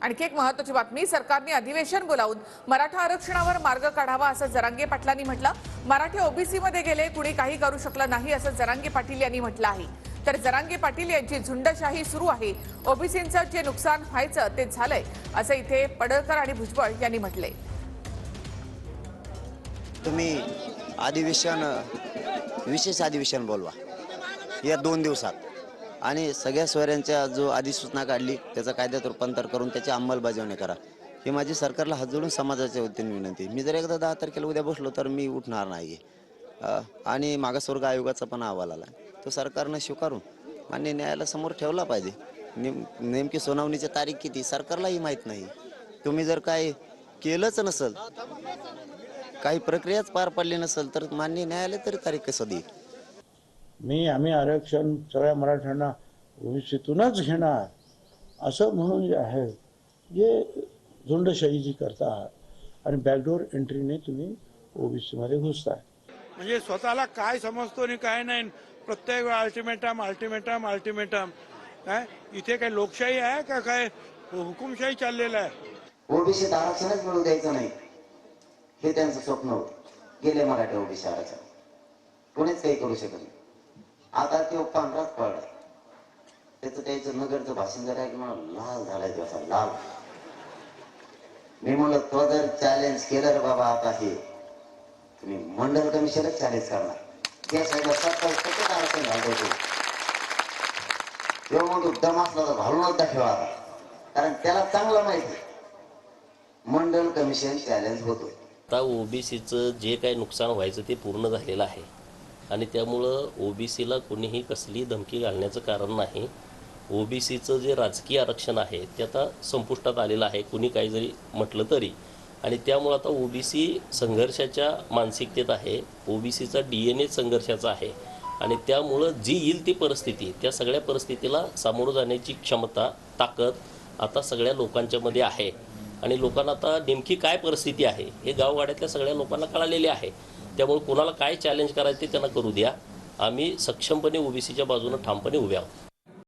आणखी एक महत्त्वाची बातमी, सरकारने अधिवेशन बोलावून मराठा आरक्षणावर मार्ग काढावा असं जरांगे पाटलांनी म्हटलं। मराठी ओबीसी मध्ये गेले, कुणी काही करू शकलं नाही असं जरांगे पाटील यांनी म्हटलं आहे। तर जरांगे पाटील यांची झुंडशाही सुरू आहे, ओबीसींचं जे नुकसान व्हायचं ते झालंय असं इथे पडळकर आणि भुजबळ यांनी म्हटलंय। तुम्ही विशेष अधिवेशन बोलवा या 2 दिवसात आणि सगळ्या सोयऱ्यांच्या जो अधिसूचना काढली त्याचा कायद्यात रूपांतर करून त्याची अंमलबजावणी करा, ही माझी सरकारला हात जोडून समाजाच्या वतीने विनंती। मी जर एकदा 10 तारखेला उद्या बसलो तर मी उठणार नाही आणि मागासवर्ग आयोगाचा पण अहवाल आला, तो सरकारनं स्वीकारून मान्य न्यायालयासमोर ठेवला पाहिजे। नेमकी सुनावणीची तारीख किती सरकारलाही माहीत नाही। तुम्ही जर काय केलंच नसेल, काही प्रक्रियाच पार पडली नसेल तर मान्य न्यायालय तरी तारीख कसं देईल? आम्ही आरक्षण सगळ्या मराठ्यांना ओबीसीतूनच घेणार असं म्हणून जे आहे, जे झुंडशाही जी करतात आणि बॅकडोर एंट्रीने तुम्ही ओबीसी मध्ये घुसताय। म्हणजे स्वतःला काय समजतो आणि काय नाही, प्रत्येक अल्टिमेटम अल्टिमेटम अल्टिमेटम। काय इथे काय लोकशाही आहे का काय हुकुमशाही चाललेला आहे? ओबीसी आरक्षणच मिळू द्यायचं नाही हे त्यांचं स्वप्न होतं। गेले मराठी ओबीसी आरक्षण, कोणीच काही करू शकत नाही। आता ते पांढराच पडलाय, त्याचं नगरचं भाषण जर आहे की मला लाल झालाय, दिवसा लाल। मी म्हणलं तो जर चॅलेंज केलं रे बाबा, आता हे तुम्ही मंडल कमिशनच चॅलेंज करणार, त्या साईडला 27% आरक्षण घालतो तेव्हा म्हणतो दम असला तर घालूनच दाखवा, कारण त्याला चांगलं माहिती मंडल कमिशन चॅलेंज होतोय। आता ओबीसीचं जे काही नुकसान व्हायचं ते पूर्ण झालेलं आहे आणि त्यामुळं ओबीसीला कुणीही कसली धमकी घालण्याचं कारण नाही। ओबीसीचं जे राजकीय आरक्षण आहे ते आता संपुष्टात आलेलं आहे, कुणी काही जरी म्हटलं तरी। आणि त्यामुळं आता ओबीसी संघर्षाच्या मानसिकतेत आहे, ओबीसीचा DNA संघर्षाचा आहे आणि त्यामुळं जी येईल ती परिस्थिती, त्या सगळ्या परिस्थितीला सामोरं जाण्याची क्षमता, ताकद आता सगळ्या लोकांच्यामध्ये आहे। आणि लोकांना आता नेमकी काय परिस्थिती आहे हे गावगाड्यातल्या सगळ्या लोकांना कळालेले आहे। त्यामुळे कोणाला काय चॅलेंज करायचं ते त्यांना करू द्या, आम्ही सक्षमपणे ओबीसीच्या बाजूने ठामपणे उभे आहोत।